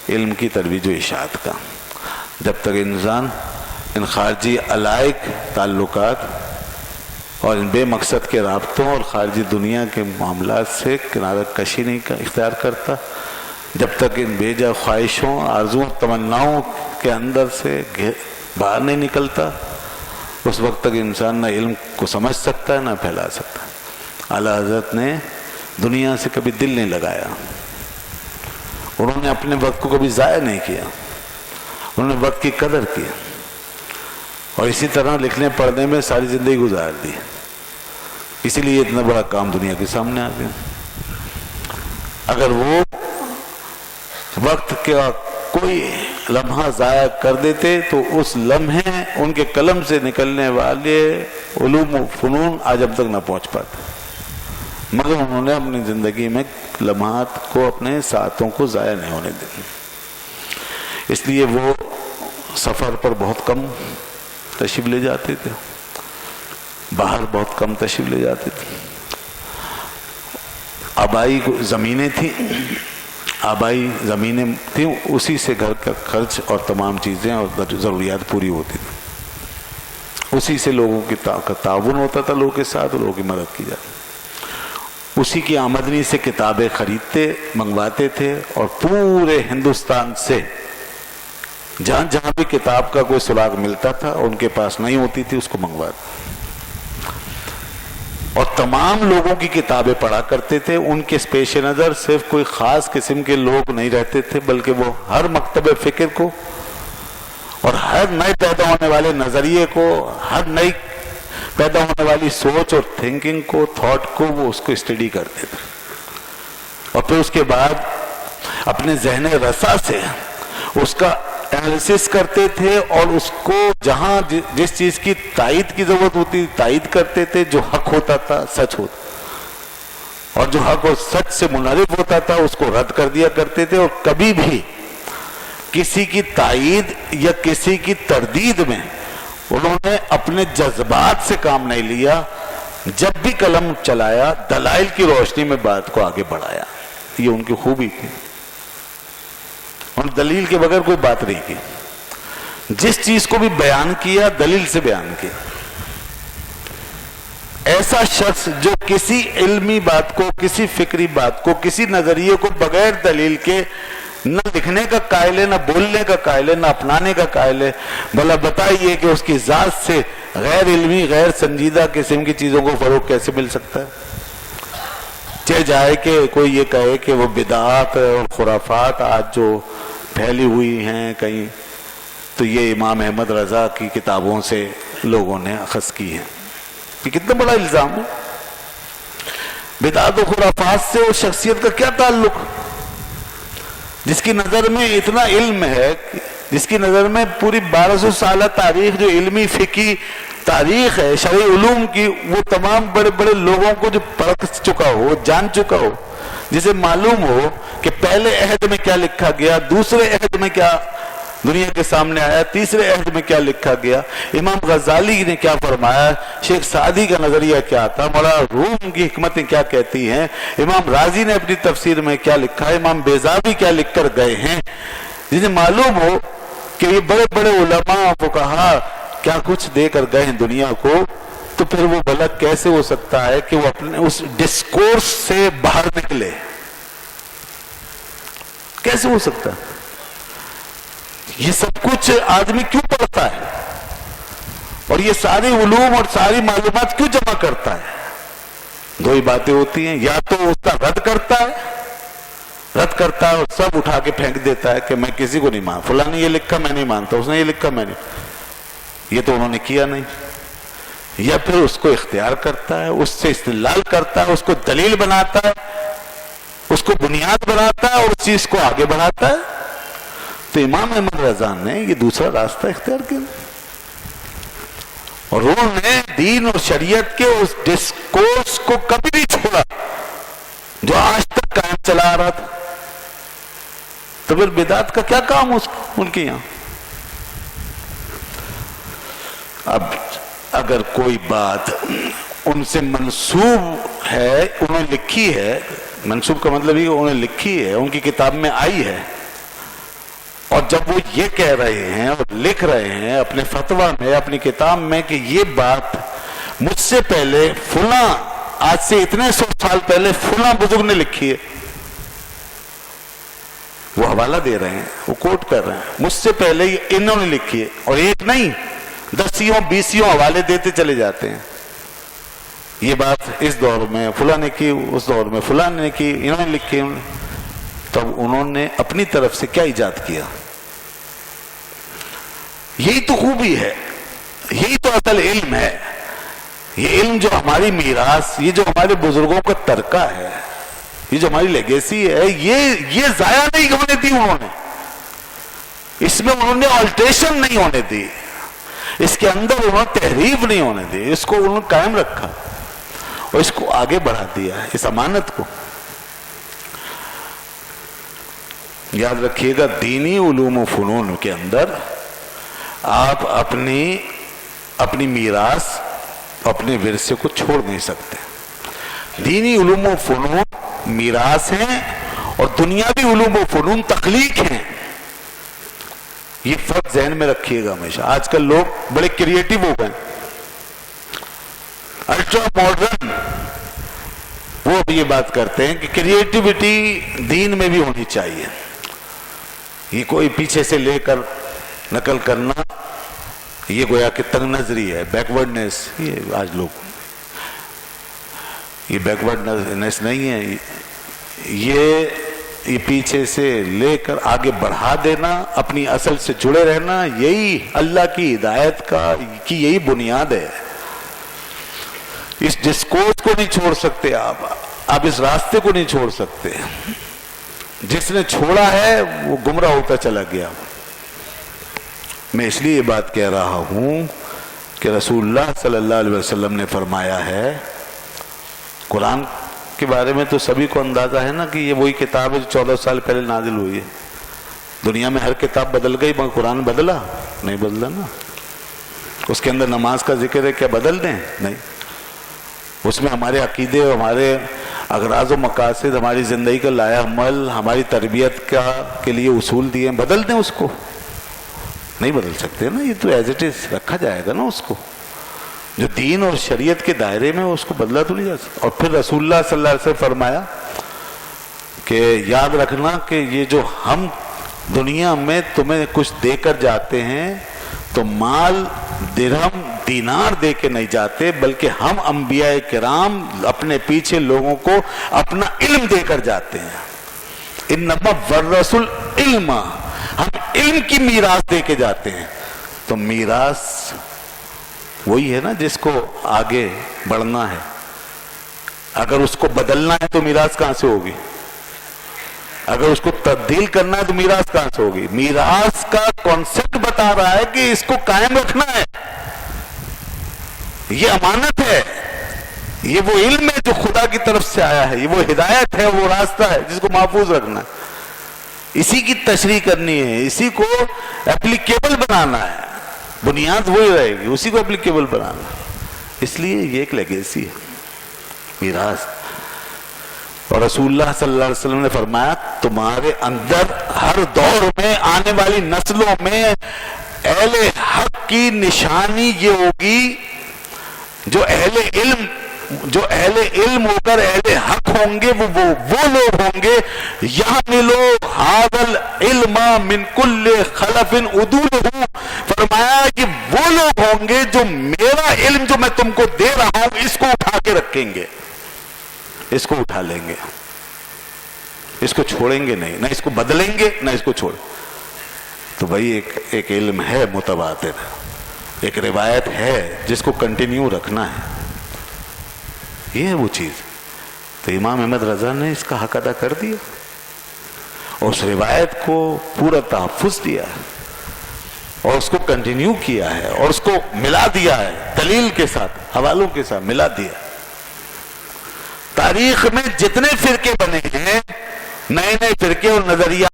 علم کی ترویج و اشاعت کا. جب تک انسان ان خارجی علائق تعلقات اور ان بے مقصد کے رابطوں اور خارجی دنیا کے معاملات سے کنارہ کشی نہیں اختیار کرتا، جب تک ان بے جا خواہشوں، آرزوؤں، تمناؤں کے اندر سے باہر نہیں نکلتا، اس وقت تک انسان نہ علم کو سمجھ سکتا ہے نہ پھیلا سکتا ہے. اعلیٰ حضرت نے دنیا سے کبھی دل نہیں لگایا، انہوں نے اپنے وقت کو کبھی ضائع نہیں کیا، انہوں نے وقت کی قدر کی، اور اسی طرح لکھنے پڑھنے میں ساری زندگی گزار دی. اسی لیے اتنا بڑا کام دنیا کے سامنے آ گیا. اگر وہ وقت کا کوئی لمحہ ضائع کر دیتے تو اس لمحے ان کے قلم سے نکلنے والے علوم و فنون آج اب تک نہ پہنچ پاتے، مگر انہوں نے اپنی زندگی میں لمحات کو، اپنے ساعتوں کو ضائع نہیں ہونے دیا. اس لیے وہ سفر پر بہت کم تشریف لے جاتے تھے، باہر بہت کم تشریف لے جاتے تھے. آبائی زمینیں تھیں، اسی سے گھر کا خرچ اور تمام چیزیں اور ضروریات پوری ہوتی تھی. اسی سے لوگوں کی تعاون ہوتا تھا، لوگوں کے ساتھ لوگوں کی مدد کی جاتی. اسی کی آمدنی سے کتابیں خریدتے، منگواتے تھے، اور پورے ہندوستان سے جہاں جہاں بھی کتاب کا کوئی سراغ ملتا تھا اور ان کے پاس نہیں ہوتی تھی اس کو منگواتے، اور تمام لوگوں کی کتابیں پڑھا کرتے تھے. ان کے پیش نظر صرف کوئی خاص قسم کے لوگ نہیں رہتے تھے، بلکہ وہ ہر مکتب فکر کو اور ہر نئے پیدا ہونے والے نظریے کو، ہر نئی پیدا ہونے والی سوچ اور تھنکنگ کو، تھاٹ کو، وہ اس کو اسٹڈی کرتے تھے، اور پھر اس کے بعد اپنے ذہن رسا سے اس کا انالیسس کرتے تھے، اور اس کو جہاں جس چیز کی تائید کی ضرورت ہوتی تائید کرتے تھے. جو حق ہوتا تھا سچ ہوتا، اور جو حق اور سچ سے منحرف ہوتا تھا اس کو رد کر دیا کرتے تھے. اور کبھی بھی کسی کی تائید یا کسی کی تردید میں انہوں نے اپنے جذبات سے کام نہیں لیا. جب بھی قلم چلایا دلائل کی روشنی میں بات کو آگے بڑھایا. یہ ان کی خوبی تھی، اور دلیل کے بغیر کوئی بات نہیں کی. جس چیز کو بھی بیان کیا دلیل سے بیان کیا. ایسا شخص جو کسی علمی بات کو، کسی فکری بات کو، کسی نظریے کو بغیر دلیل کے نہ لکھنے کا قائل ہے، نہ بولنے کا قائل ہے، نہ اپنانے کا قائل ہے. بھلا بتائیے کہ اس کی ذات سے غیر علمی، غیر سنجیدہ قسم کی چیزوں کو فروغ کیسے مل سکتا ہے؟ چاہے جائے کہ کوئی یہ کہے کہ وہ بدعات اور خرافات آج جو پھیلی ہوئی ہیں کہیں، تو یہ امام احمد رضا کی کتابوں سے لوگوں نے اخذ کی ہیں. یہ کتنا بڑا الزام ہے. بدعات و خرافات سے اس شخصیت کا کیا تعلق جس کی نظر میں اتنا علم ہے، جس کی نظر میں پوری 1200 سالہ تاریخ جو علمی فقہی تاریخ ہے شرعی علوم کی، وہ تمام بڑے بڑے لوگوں کو جو پرکھ چکا ہو، جان چکا ہو، جسے معلوم ہو کہ پہلے عہد میں کیا لکھا گیا، دوسرے عہد میں کیا دنیا کے سامنے آیا، تیسرے عہد میں کیا لکھا گیا، امام غزالی نے کیا فرمایا، شیخ سعدی کا نظریہ کیا تھا، مولانا روم کی حکمتیں کیا کہتی ہیں، امام راضی نے اپنی تفسیر میں کیا لکھا ہے، امام بیضاوی کیا لکھ کر گئے ہیں. جنہیں معلوم ہو کہ یہ بڑے بڑے علماء فقہا کیا کچھ دے کر گئے ہیں دنیا کو، تو پھر وہ بھلا کیسے ہو سکتا ہے کہ وہ اپنے اس ڈسکورس سے باہر نکلے؟ کیسے ہو سکتا ہے؟ یہ سب کچھ آدمی کیوں پڑھتا ہے، اور یہ ساری علوم اور ساری معلومات کیوں جمع کرتا ہے؟ دو ہی باتیں ہوتی ہیں، یا تو اس کا رد کرتا ہے اور سب اٹھا کے پھینک دیتا ہے کہ میں کسی کو نہیں مانتا، فلاں نے یہ لکھا میں نہیں مانتا، اس نے یہ لکھا میں نہیں، یہ تو انہوں نے کیا نہیں. یا پھر اس کو اختیار کرتا ہے، اس سے استدلال کرتا ہے، اس کو دلیل بناتا ہے، اس کو بنیاد بناتا ہے اور اس چیز کو آگے بڑھاتا ہے. تو امام احمد رضا نے یہ دوسرا راستہ اختیار کیا، اور انہوں نے دین اور شریعت کے اس ڈسکورس کو کبھی نہیں چھوڑا جو آج تک قائم چلا آ رہا تھا. تو پھر بدعت کا کیا کام ان کے یہاں؟ اب اگر کوئی بات ان سے منسوب ہے، انہیں لکھی ہے، منسوب کا مطلب یہ انہیں لکھی ہے، ان کی کتاب میں آئی ہے، اور جب وہ یہ کہہ رہے ہیں اور لکھ رہے ہیں اپنے فتویٰ میں، اپنی کتاب میں کہ یہ بات مجھ سے پہلے فلاں، آج سے اتنے 100 سال پہلے فلاں بزرگ نے لکھی ہے، وہ حوالہ دے رہے ہیں، وہ کوٹ کر رہے ہیں، مجھ سے پہلے انہوں نے لکھی ہے، اور ایک نہیں 10 20 حوالے دیتے چلے جاتے ہیں. یہ بات اس دور میں فلاں نے کی، اس دور میں فلاں نے کی، انہوں نے لکھی. تب انہوں نے اپنی طرف سے کیا ایجاد کیا؟ یہی تو خوبی ہے، یہی تو اصل علم ہے. یہ علم جو ہماری میراث، یہ جو ہمارے بزرگوں کا ترکہ ہے، یہ جو ہماری لیگیسی ہے، یہ ضائع نہیں ہونے دی انہوں نے. اس میں انہوں نے آلٹریشن نہیں ہونے دی، اس کے اندر انہوں نے تحریف نہیں ہونے دی، اس کو انہوں نے قائم رکھا اور اس کو آگے بڑھا دیا ہے، اس امانت کو. یاد رکھیے گا، دینی علوم و فنون کے اندر آپ اپنی میراث، اپنے ورثے کو چھوڑ نہیں سکتے. دینی علوم و فنون میراث ہیں اور دنیاوی علوم و فنون تخلیق ہیں. یہ فرق ذہن میں رکھیے گا ہمیشہ. آج کل لوگ بڑے کریٹیو ہو گئے، الٹرا ماڈرن، وہ بھی یہ بات کرتے ہیں کہ کریٹیوٹی دین میں بھی ہونی چاہیے. یہ کوئی پیچھے سے لے کر نقل کرنا، یہ گویا کہ تنگ نظری ہے، بیکورڈنیس. یہ آج لوگ، یہ بیکورڈنیس نہیں ہے، یہ پیچھے سے لے کر آگے بڑھا دینا، اپنی اصل سے جڑے رہنا، یہی اللہ کی ہدایت کی یہی بنیاد ہے. اس ڈسکورس کو نہیں چھوڑ سکتے آپ اس راستے کو نہیں چھوڑ سکتے. جس نے چھوڑا ہے وہ گمراہ ہوتا چلا گیا. میں اس لیے یہ بات کہہ رہا ہوں کہ رسول اللہ صلی اللہ علیہ وسلم نے فرمایا ہے، قرآن کے بارے میں تو سبھی کو اندازہ ہے نا کہ یہ وہی کتاب ہے جو 14 سال پہلے نازل ہوئی ہے. دنیا میں ہر کتاب بدل گئی مگر قرآن بدلا نہیں، بدلا نا. اس کے اندر نماز کا ذکر ہے، کیا بدل دیں؟ نہیں. اس میں ہمارے عقیدے، ہمارے اغراض و مقاصد، ہماری زندگی کا لائحہ عمل، ہماری تربیت کے لیے اصول دیے، بدل دیں اس کو؟ نہیں بدل سکتے نا. یہ تو ایز اٹ از رکھا جائے گا نا. اس کو جو دین اور شریعت کے دائرے میں، اس کو بدلا تو نہیں جا سکتا. اور پھر رسول اللہ صلی اللہ علیہ وسلم فرمایا کہ یاد رکھنا کہ یہ جو ہم دنیا میں تمہیں کچھ دے کر جاتے ہیں تو مال، درہم، دینار دے کے نہیں جاتے، بلکہ ہم انبیاء کرام اپنے پیچھے لوگوں کو اپنا علم دے کر جاتے ہیں. انما ورث العلم، ہم علم کی میراث دے کے جاتے ہیں. تو میراث وہی ہے نا جس کو آگے بڑھنا ہے. اگر اس کو بدلنا ہے تو میراث کہاں سے ہوگی؟ اگر اس کو تبدیل کرنا ہے تو میراث کہاں سے ہوگی؟ میراث کا کانسیپٹ بتا رہا ہے کہ اس کو قائم رکھنا ہے، یہ امانت ہے، یہ وہ علم ہے جو خدا کی طرف سے آیا ہے، یہ وہ ہدایت ہے، وہ راستہ ہے جس کو محفوظ رکھنا ہے. اسی کی تشریح کرنی ہے، اسی کو اپلیکیبل بنانا ہے. بنیاد وہی رہے گی، اسی کو اپلیکیبل بنانا. اس لیے یہ ایک لیگیسی ہے، میراث. اور رسول اللہ صلی اللہ علیہ وسلم نے فرمایا تمہارے اندر ہر دور میں آنے والی نسلوں میں اہل حق کی نشانی یہ ہوگی، جو اہل علم ہو کر اہل حق ہوں گے، وہ لوگ ہوں گے. یحملو ھذا العلم من کل خلف عدولہ، فرمایا کہ وہ لوگ ہوں گے جو میرا علم جو میں تم کو دے رہا ہوں اس کو اٹھا کے رکھیں گے، اس کو اٹھا لیں گے، اس کو چھوڑیں گے نہیں، نہ اس کو بدلیں گے نہ اس کو چھوڑیں. تو بھائی ایک علم ہے متواتر، ایک روایت ہے جس کو کنٹینیو رکھنا ہے، یہ ہے وہ چیز. تو امام احمد رضا نے اس کا حق ادا کر دیا اور اس روایت کو پورا تحفظ دیا ہے اور اس کو کنٹینیو کیا ہے اور اس کو ملا دیا ہے، دلیل کے ساتھ، حوالوں کے ساتھ ملا دیا. تاریخ میں جتنے فرقے بنے ہیں، نئے نئے فرقے اور نظریات